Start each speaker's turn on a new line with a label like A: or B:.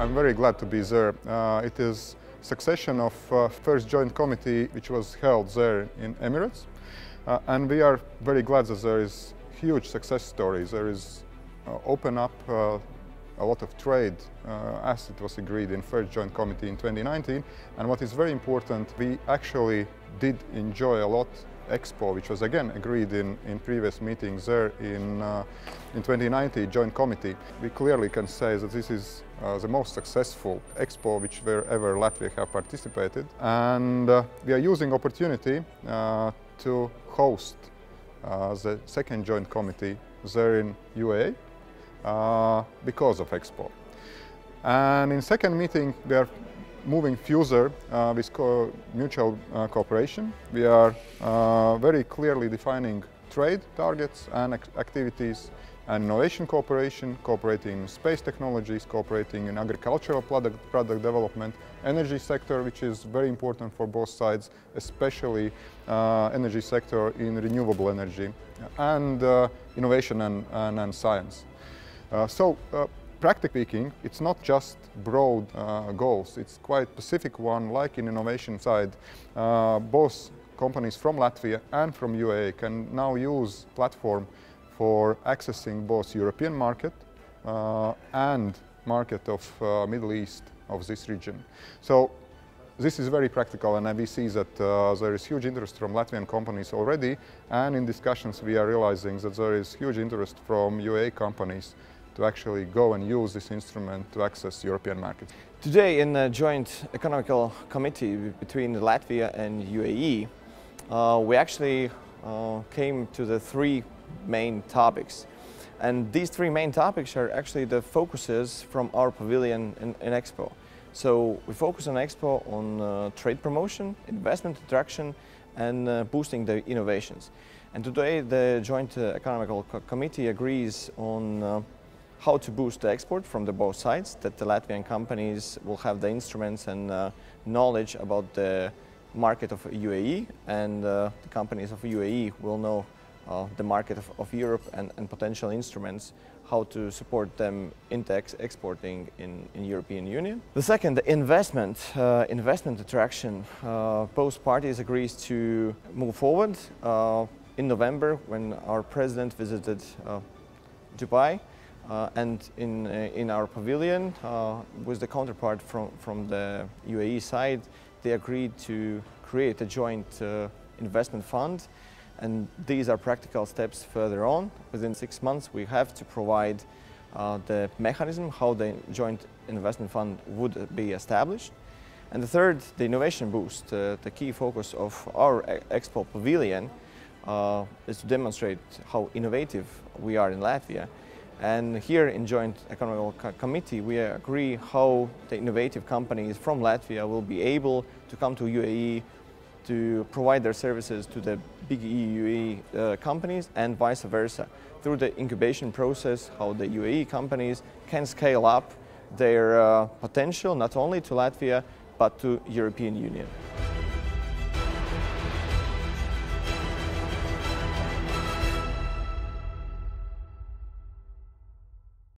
A: I'm very glad to be there. It is succession of first joint committee which was held there in Emirates. And we are very glad that there is huge success stories. There is open up a lot of trade as it was agreed in first joint committee in 2019. And what is very important, we actually did enjoy a lot Expo, which was again agreed in previous meetings there in 2019 joint committee. We clearly can say that this is the most successful Expo which wherever Latvia have participated. And we are using opportunity to host the second joint committee there in UAE because of Expo. And in second meeting we are moving further with mutual cooperation. We are very clearly defining trade targets and activities and innovation cooperation, cooperating in space technologies, cooperating in agricultural product development, energy sector, which is very important for both sides, especially energy sector in renewable energy, and innovation and science. Practically speaking, it's not just broad goals, it's quite specific one, like in innovation side. Both companies from Latvia and from UAE can now use platform for accessing both European market and market of Middle East of this region. So this is very practical, and we see that there is huge interest from Latvian companies already, and in discussions we are realizing that there is huge interest from UAE companies to actually go and use this instrument to access European markets.
B: Today in the joint economical committee between Latvia and UAE, we actually came to the three main topics. And these three main topics are actually the focuses from our pavilion in Expo. So we focus on Expo on trade promotion, investment attraction, and boosting the innovations. And today the joint economical committee agrees on how to boost the export from the both sides, that the Latvian companies will have the instruments and knowledge about the market of UAE, and the companies of UAE will know the market of Europe and potential instruments, how to support them into exporting in European Union. The second, the investment attraction. Both parties agrees to move forward. In November, when our president visited Dubai, and in our pavilion, with the counterpart from the UAE side, they agreed to create a joint investment fund. And these are practical steps further on. Within 6 months, we have to provide the mechanism how the joint investment fund would be established. And the third, the innovation boost. The key focus of our Expo Pavilion is to demonstrate how innovative we are in Latvia. And here in Joint Economic Committee, we agree how the innovative companies from Latvia will be able to come to UAE to provide their services to the big UAE companies, and vice versa. Through the incubation process, how the UAE companies can scale up their potential not only to Latvia, but to European Union.